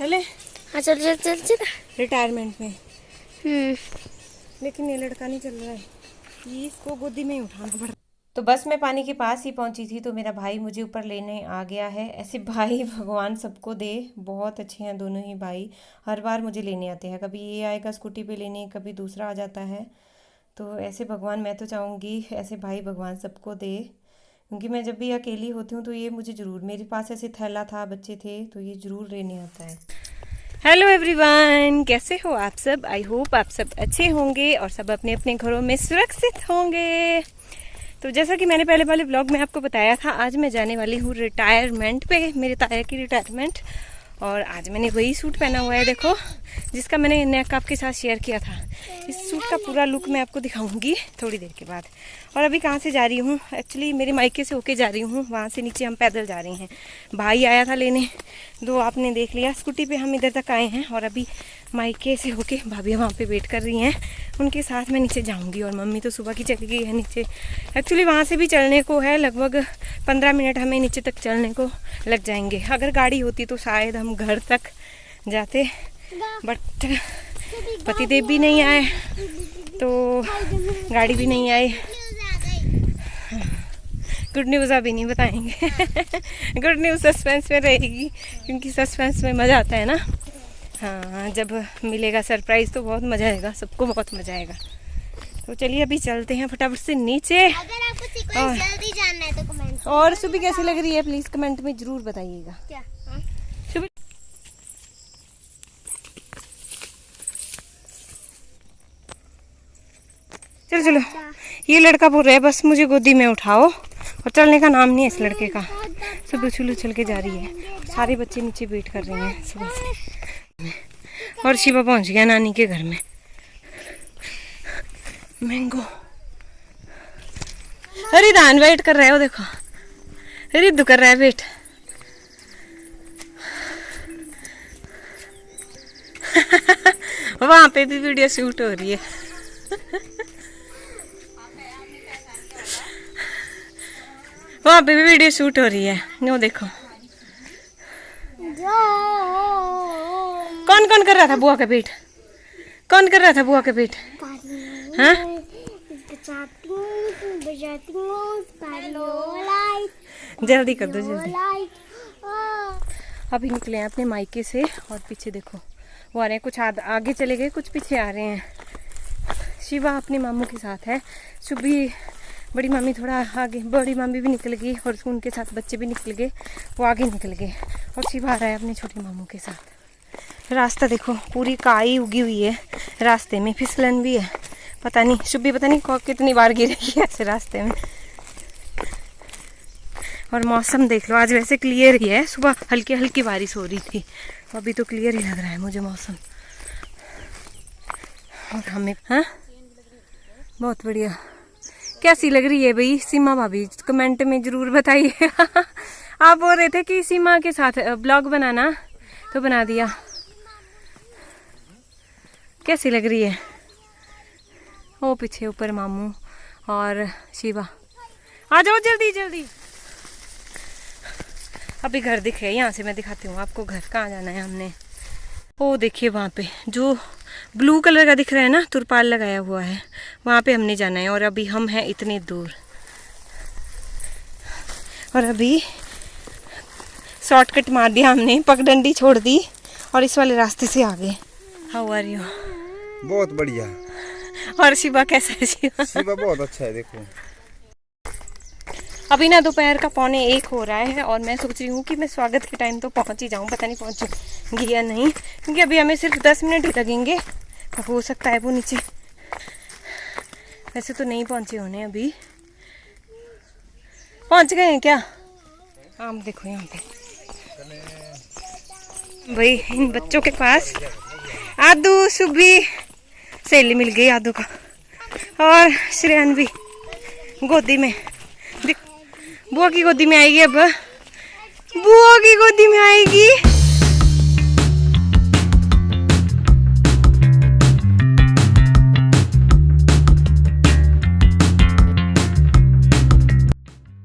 चले। हाँ चल चल चल चल। रिटायरमेंट में। लेकिन ये लड़का नहीं चल रहा है, ये इसको गोदी में ही उठाना पड़। तो बस मैं पानी के पास ही पहुंची थी तो मेरा भाई मुझे ऊपर लेने आ गया है। ऐसे भाई भगवान सबको दे, बहुत अच्छे हैं दोनों ही भाई। हर बार मुझे लेने आते हैं, कभी ये आएगा स्कूटी पे लेने, कभी दूसरा आ जाता है। तो ऐसे भगवान, मैं तो चाहूँगी ऐसे भाई भगवान सबको दे, क्योंकि मैं जब भी अकेली होती हूँ तो ये मुझे ज़रूर, मेरे पास ऐसे थैला था, बच्चे थे तो ये ज़रूर लेने आता है। हेलो एवरीवन, कैसे हो आप सब? आई होप आप सब अच्छे होंगे और सब अपने अपने घरों में सुरक्षित होंगे। तो जैसा कि मैंने पहले वाले ब्लॉग में आपको बताया था, आज मैं जाने वाली हूँ रिटायरमेंट पे, मेरे ताया की रिटायरमेंट। और आज मैंने वही सूट पहना हुआ है, देखो, जिसका मैंने नेक आपके साथ शेयर किया था। इस सूट का पूरा लुक मैं आपको दिखाऊंगी थोड़ी देर के बाद। और अभी कहाँ से जा रही हूँ? एक्चुअली मेरे मायके से होके जा रही हूँ, वहाँ से नीचे हम पैदल जा रहे हैं। भाई आया था लेने, दो आपने देख लिया, स्कूटी पे हम इधर तक आए हैं। और अभी मायके से होके भाभी वहाँ पे वेट कर रही हैं, उनके साथ मैं नीचे जाऊँगी। और मम्मी तो सुबह की चली गई है नीचे। एक्चुअली वहाँ से भी चलने को है, लगभग 15 मिनट हमें नीचे तक चलने को लग जाएंगे। अगर गाड़ी होती तो शायद हम घर तक जाते, बट पतिदेव भी नहीं आए तो गाड़ी भी नहीं आई। गुड न्यूज़ अभी नहीं बताएंगे। गुड न्यूज़ सस्पेंस में रहेगी, क्योंकि सस्पेंस में मज़ा आता है ना। हाँ, जब मिलेगा सरप्राइज़ तो बहुत मज़ा आएगा, सबको बहुत मज़ा आएगा। तो चलिए अभी चलते हैं फटाफट से नीचे। अगर आपको सीक्वेंस जल्दी जानना है तो कमेंट। और सुबह कैसी लग रही है प्लीज़ कमेंट में ज़रूर बताइएगा। क्या? सुबह चलो चलो, ये लड़का बोल रहा है बस मुझे गोदी में उठाओ, और चलने का नाम नहीं है इस लड़के का। सुबह उछल उछल के जा रही है, सारे बच्चे नीचे वेट कर रहे हैं सुबह से। और शिवा पहुंच गया नानी के घर में। मैंगो, हरिदान वेट कर रहा है, वो देखो रिद्धू कर रहा है वेट। वहां पे भी वीडियो शूट हो रही है। वहाँ पे भी वीडियो शूट हो रही है, वो देखो। कौन कौन कर रहा था बुआ का पेट? कौन कर रहा था बुआ का पेट? हाँ? जल्दी कर दो जल्दी। अभी निकले हैं अपने मायके से, और पीछे देखो वो आ रहे हैं, कुछ आगे चले गए, कुछ पीछे आ रहे हैं। शिवा अपने मामू के साथ है, सुबह बड़ी मामी थोड़ा आगे, बड़ी मामी भी निकल गई और उनके साथ बच्चे भी निकल गए, वो आगे निकल गए। और शिवा आ रहा है अपने छोटे मामू के साथ। रास्ता देखो, पूरी काई उगी हुई है, रास्ते में फिसलन भी है। पता नहीं सुबह पता नहीं कितनी बार गिरी है ऐसे रास्ते में। और मौसम देख लो, आज वैसे क्लियर ही है, सुबह हल्की हल्की बारिश हो रही थी, अभी तो क्लियर ही लग रहा है मुझे मौसम। और हमें, हाँ, बहुत बढ़िया। कैसी लग रही है भाई सीमा भाभी? कमेंट में जरूर बताइए। आप बोल रहे थे कि सीमा के साथ ब्लॉग बनाना, तो बना दिया। कैसी लग रही है? वो पीछे ऊपर मामू और शिवा, आ जाओ जल्दी जल्दी। अभी घर दिख है, यहाँ से मैं दिखाती हूँ आपको घर। कहाँ जाना है हमने? वो देखिए वहाँ पे जो ब्लू कलर का दिख रहा है ना, तुरपाल लगाया हुआ है, वहाँ पे हमने जाना है। और अभी हम हैं इतने दूर, और अभी शॉर्टकट मार दिया हमने, पगडंडी छोड़ दी और इस वाले रास्ते से आ गए। How are you? बहुत बढ़िया। और शिवा कैसा है? शिवा बहुत अच्छा है, देखो। अभी ना दोपहर का 12:45 हो रहा है, और मैं सोच रही हूँ कि मैं स्वागत के टाइम तो पहुँच ही जाऊँ, पता नहीं पहुँचूँगी या नहीं, क्योंकि अभी हमें सिर्फ 10 मिनट ही लगेंगे। तो हो सकता है वो नीचे, वैसे तो नहीं पहुँचे होने, अभी पहुँच गए हैं क्या? आम देखो यहाँ पे भाई, इन बच्चों के पास आदू सुबह सहेली मिल गई आदू का, और श्रेयन भी गोदी में, बुआ की गोदी में आएगी। अब बुआ की गोदी में आएगी।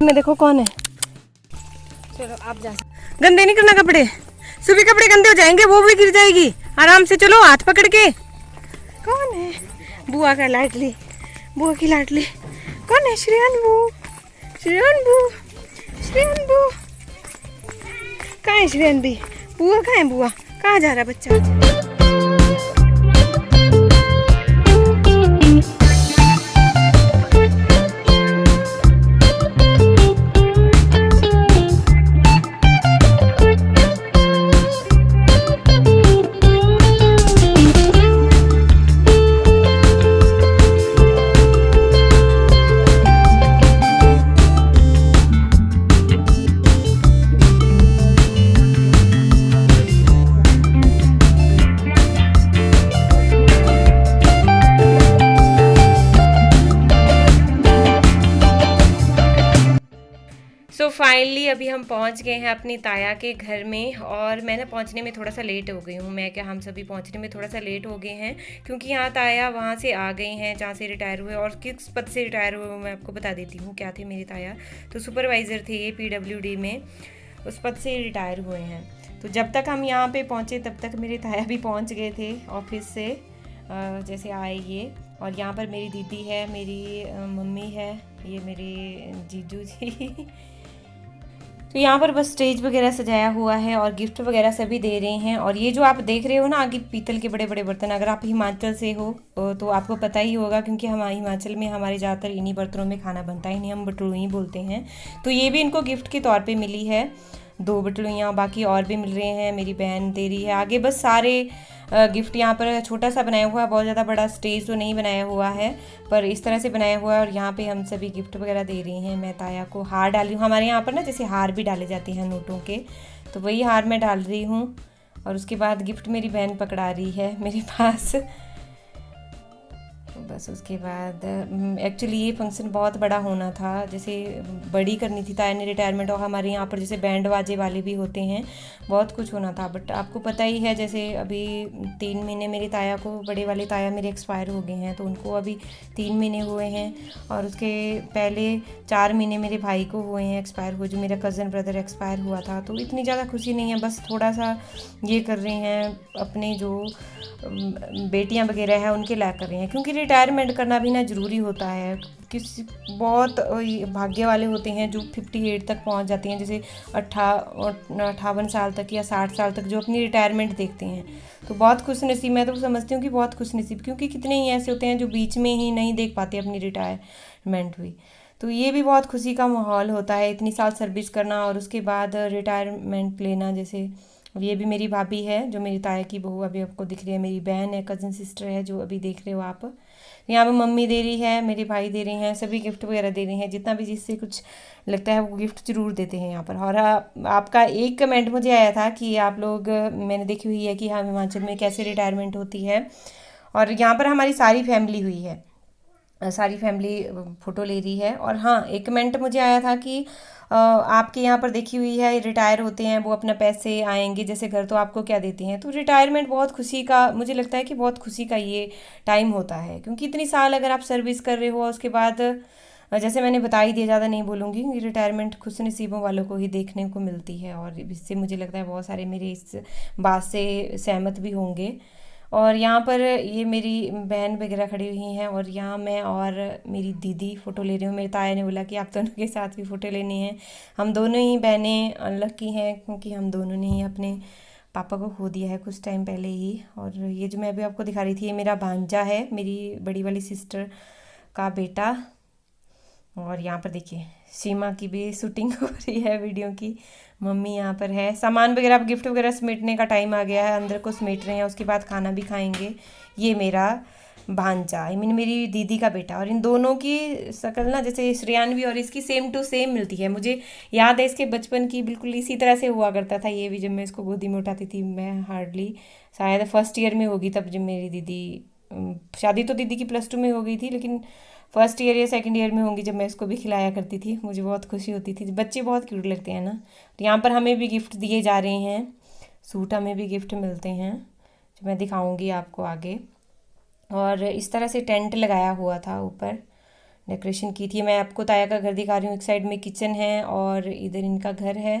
में देखो कौन है। चलो आप जा, गंदे नहीं करना कपड़े, सुबह कपड़े गंदे हो जाएंगे, वो भी गिर जाएगी। आराम से चलो, हाथ पकड़ के। कौन है? बुआ का लाडली, बुआ की लाडली। कौन है? श्रेयान बू, श्रेयान बू, श्रेयान बू। कहाँ है श्रेयान भी? बुआ कहाँ है? बुआ कहाँ जा रहा है बच्चा? सो फाइनली अभी हम पहुंच गए हैं अपनी ताया के घर में, और मैं ना पहुंचने में थोड़ा सा लेट हो गई हूँ। मैं क्या, हम सभी पहुंचने में थोड़ा सा लेट हो गए हैं, क्योंकि यहाँ ताया वहाँ से आ गई हैं जहाँ से रिटायर हुए। और किस पद से रिटायर हुए वो मैं आपको बता देती हूँ क्या थे मेरी ताया। तो सुपरवाइज़र थे ये PWD में, उस पद से रिटायर हुए हैं। तो जब तक हम यहाँ पर पहुँचे तब तक मेरे ताया भी पहुँच गए थे ऑफिस से, जैसे आए ये। और यहाँ पर मेरी दीदी है, मेरी मम्मी है, ये मेरे जीजू जी। तो यहाँ पर बस स्टेज वगैरह सजाया हुआ है और गिफ्ट वगैरह सभी दे रहे हैं। और ये जो आप देख रहे हो ना आगे पीतल के बड़े बड़े बर्तन, अगर आप हिमाचल से हो तो आपको पता ही होगा, क्योंकि हम हिमाचल में हमारे ज़्यादातर इन्हीं बर्तनों में खाना बनता है, इन्हें हम बटलुई बोलते हैं। तो ये भी इनको गिफ्ट के तौर पे मिली है 2 बटलुइयाँ, बाकी और भी मिल रहे हैं, मेरी बहन दे रही है आगे। बस सारे गिफ्ट यहाँ पर छोटा सा बनाया हुआ है, बहुत ज़्यादा बड़ा स्टेज तो नहीं बनाया हुआ है, पर इस तरह से बनाया हुआ है। और यहाँ पे हम सभी गिफ्ट वगैरह दे रही हैं। मैं ताया को हार डाल रही हूँ, हमारे यहाँ पर ना जैसे हार भी डाले जाते हैं नोटों के, तो वही हार मैं डाल रही हूँ। और उसके बाद गिफ्ट मेरी बहन पकड़ा रही है मेरे पास। बस उसके बाद एक्चुअली ये फंक्शन बहुत बड़ा होना था, जैसे बड़ी करनी थी ताया ने रिटायरमेंट। और हमारे यहाँ पर जैसे बैंड बाजे वाले भी होते हैं, बहुत कुछ होना था। बट आपको पता ही है, जैसे अभी 3 महीने मेरी ताया को, बड़े वाले ताया मेरे एक्सपायर हो गए हैं, तो उनको अभी 3 महीने हुए हैं। और उसके पहले 4 महीने मेरे भाई को हुए हैं एक्सपायर हुए, जो मेरा कज़न ब्रदर एक्सपायर हुआ था। तो इतनी ज़्यादा खुशी नहीं है, बस थोड़ा सा ये कर रहे हैं, अपने जो बेटियां वगैरह हैं उनके लायक कर रहे हैं, क्योंकि रिटायरमेंट करना भी ना ज़रूरी होता है। किसी बहुत भाग्य वाले होते हैं जो 58 तक पहुंच जाते हैं, जैसे 58 साल तक या 60 साल तक जो अपनी रिटायरमेंट देखते हैं। तो बहुत खुशनसीब, मैं तो समझती हूँ कि बहुत खुशनसीब, क्योंकि कितने ही ऐसे होते हैं जो बीच में ही नहीं देख पाते अपनी रिटायरमेंट भी। तो ये भी बहुत खुशी का माहौल होता है, इतनी साल सर्विस करना और उसके बाद रिटायरमेंट लेना। जैसे ये भी मेरी भाभी है, जो मेरी ताया की बहू अभी आपको दिख रही है, मेरी बहन है, कज़न सिस्टर है, जो अभी देख रहे हो आप। यहाँ पे मम्मी दे रही है, मेरे भाई दे रहे हैं, सभी गिफ्ट वगैरह दे रहे हैं, जितना भी जिससे कुछ लगता है वो गिफ्ट जरूर देते हैं यहाँ पर। और आपका एक कमेंट मुझे आया था कि आप लोग, मैंने देखी हुई है कि हाँ हिमाचल में कैसे रिटायरमेंट होती है, और यहाँ पर हमारी सारी फैमिली हुई है, सारी फैमिली फ़ोटो ले रही है। और हाँ, एक कमेंट मुझे आया था कि आपके यहाँ पर देखी हुई है रिटायर होते हैं वो अपना पैसे आएंगे जैसे घर, तो आपको क्या देते हैं। तो रिटायरमेंट बहुत खुशी का, मुझे लगता है कि बहुत खुशी का ये टाइम होता है, क्योंकि इतनी साल अगर आप सर्विस कर रहे हो, उसके बाद जैसे मैंने बता ही दिया, ज़्यादा नहीं बोलूँगी, रिटायरमेंट खुश नसीबों वालों को ही देखने को मिलती है। और इससे मुझे लगता है बहुत सारे मेरे इस बात से सहमत भी होंगे। और यहाँ पर ये मेरी बहन वगैरह खड़ी हुई हैं, और यहाँ मैं और मेरी दीदी फ़ोटो ले रही हूँ। मेरे ताया ने बोला कि आप दोनों के साथ भी फ़ोटो लेनी है। हम दोनों ही बहनें अनलक्की हैं, क्योंकि हम दोनों ने ही अपने पापा को खो दिया है कुछ टाइम पहले ही। और ये जो मैं अभी आपको दिखा रही थी, ये मेरा भांजा है, मेरी बड़ी वाली सिस्टर का बेटा। और यहाँ पर देखिए सीमा की भी शूटिंग हो रही है वीडियो की। मम्मी यहाँ पर है, सामान वगैरह, गिफ्ट वगैरह समेटने का टाइम आ गया है, अंदर को समेट रहे हैं, उसके बाद खाना भी खाएंगे। ये मेरा भांजा, आई मीन मेरी दीदी का बेटा। और इन दोनों की शक्ल ना जैसे श्रेयान्वी और इसकी सेम टू सेम मिलती है। मुझे याद है इसके बचपन की, बिल्कुल इसी तरह से हुआ करता था ये भी, जब मैं इसको गोदी में उठाती थी। मैं हार्डली शायद फर्स्ट ईयर में होगी तब, जब मेरी दीदी, शादी तो दीदी की +2 में हो गई थी, लेकिन फर्स्ट ईयर या सेकंड ईयर में होंगी जब मैं इसको भी खिलाया करती थी। मुझे बहुत खुशी होती थी, बच्चे बहुत क्यूट लगते हैं ना। तो यहाँ पर हमें भी गिफ्ट दिए जा रहे हैं, सूट हमें भी गिफ्ट मिलते हैं, जो मैं दिखाऊंगी आपको आगे। और इस तरह से टेंट लगाया हुआ था, ऊपर डेकोरेशन की थी। मैं आपको ताया का घर दिखा रही हूँ, एक साइड में किचन है और इधर इनका घर है।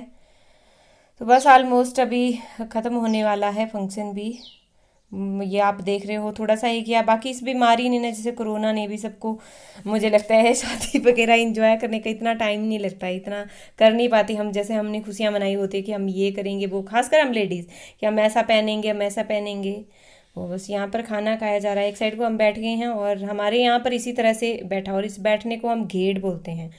तो बस ऑलमोस्ट अभी ख़त्म होने वाला है फंक्शन भी। ये आप देख रहे हो थोड़ा सा ही किया, बाकी इस बीमारी ने ना जैसे कोरोना ने भी सबको, मुझे लगता है शादी वगैरह एंजॉय करने का इतना टाइम नहीं लगता, इतना कर नहीं पाती हम, जैसे हमने खुशियाँ मनाई होती है कि हम ये करेंगे वो, खासकर हम लेडीज़ कि हम ऐसा पहनेंगे हम ऐसा पहनेंगे। वो बस यहाँ पर खाना खाया जा रहा है, एक साइड को हम बैठ गए हैं और हमारे यहाँ पर इसी तरह से बैठा, और इस बैठने को हम घेड़ बोलते हैं।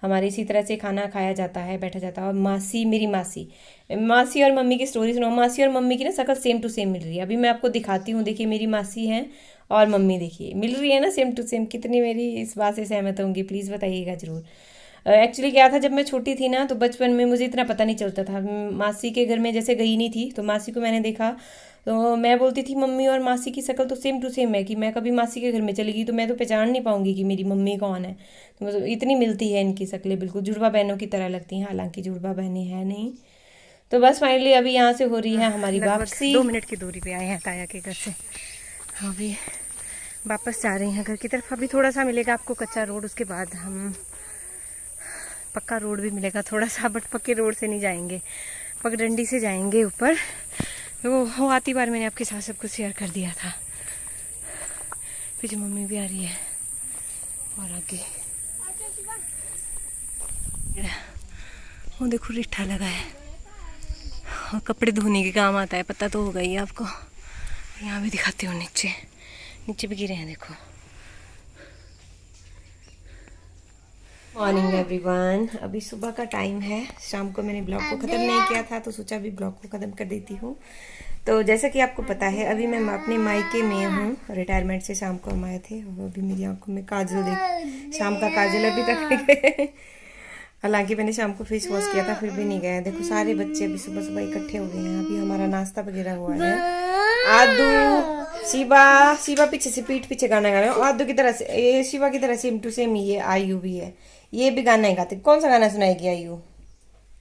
हमारे इसी तरह से खाना खाया जाता है, बैठा जाता है। और मासी, मेरी मासी, मासी और मम्मी की स्टोरी सुनो। मासी और मम्मी की ना शक्ल सेम टू सेम मिल रही है, अभी मैं आपको दिखाती हूँ। देखिए मेरी मासी हैं और मम्मी देखिए मिल रही है ना सेम टू सेम। कितनी मेरी इस बात से सहमत होंगी प्लीज़ बताइएगा ज़रूर। एक्चुअली क्या था, जब मैं छोटी थी ना तो बचपन में मुझे इतना पता नहीं चलता था, मासी के घर में जैसे गई नहीं थी तो मासी को मैंने देखा तो मैं बोलती थी मम्मी और मासी की शक्ल तो सेम टू सेम है, कि मैं कभी मासी के घर में चली गई तो मैं तो पहचान नहीं पाऊंगी कि मेरी मम्मी कौन है। तो मतलब इतनी मिलती है इनकी शक्लें, बिल्कुल जुड़वा बहनों की तरह लगती हैं, हालांकि जुड़वा बहनें हैं नहीं। तो बस फाइनली अभी यहाँ से हो रही है हमारी वापसी। 2 मिनट की दूरी पे आए हैं ताया के घर से, अभी वापस जा रही हैं घर की तरफ। अभी थोड़ा सा मिलेगा आपको कच्चा रोड, उसके बाद हम पक्का रोड भी मिलेगा थोड़ा सा, बट पक्के रोड से नहीं जाएंगे, पगडंडी से जाएंगे ऊपर। तो वो आती बार मैंने आपके साथ सब कुछ शेयर कर दिया था। पीछे मम्मी भी आ रही है और आगे वो देखो रिट्ठा लगा है और कपड़े धोने के काम आता है, पता तो होगा ही आपको। यहाँ भी दिखाती हूँ, नीचे नीचे भी गिरे हैं देखो। मॉर्निंग एवरीवन, अभी सुबह का टाइम है। शाम को मैंने ब्लॉग को ख़त्म नहीं किया था तो सोचा अभी ब्लॉग को ख़त्म कर देती हूँ। तो जैसा कि आपको पता है अभी मैं अपने मायके में हूँ, रिटायरमेंट से शाम को हम आए थे। और अभी मेरी आंखों में काजल देख, शाम का काजल अभी तक नहीं गए। हालांकि मैंने शाम को फेस वॉश किया था फिर भी नहीं गया। देखो सारे बच्चे अभी सुबह सुबह इकट्ठे हो गए हैं, अभी हमारा नाश्ता वगैरह हुआ है। आदू, शिवा पीछे से पीठ पीछे गाना गा रहे हो। आदू की तरह से, ये शिवा की तरह सेम टू सेम ये आयु भी है, ये भी गाना ही गाते। कौन सा गाना सुनाएगी आयु?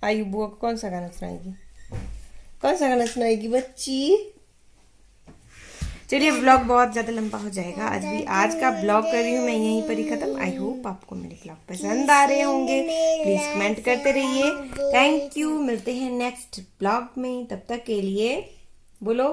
आयु बुआ को कौन सा गाना सुनाएगी? कौन सा गाना सुनाएगी बच्ची? चलिए ब्लॉग बहुत ज़्यादा लंबा हो जाएगा, आज का ब्लॉग कर रही हूँ मैं यहीं पर ही ख़त्म। आई होप आपको मेरे ब्लॉग पसंद आ रहे होंगे, प्लीज़ कमेंट करते रहिए। थैंक यू, मिलते हैं नेक्स्ट ब्लॉग में, तब तक के लिए बोलो